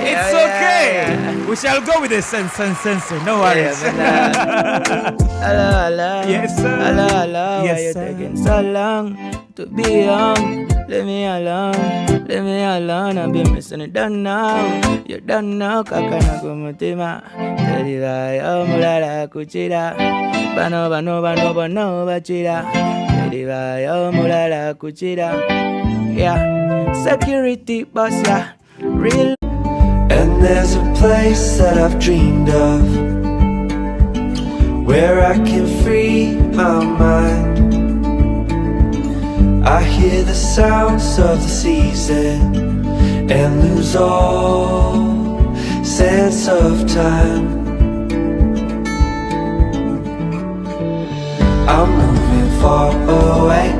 It's Yeah, okay. yeah. We shall go with the sensor. No worries. Hello, hello. Yes, sir. Hello, hello. Yes, Why you sir. taking so long to be young? Leave me alone. Leave me alone. I've been missing it. Don't know. You don't know. Kakana kumutima. Teriva yo mulala kuchira. Bano bachira. Teriva yo mulala kuchira. Yeah. Security boss, yeah. Real. And there's a place that I've dreamed of, where I can free my mind. I hear the sounds of the season and lose all sense of time. I'm moving far away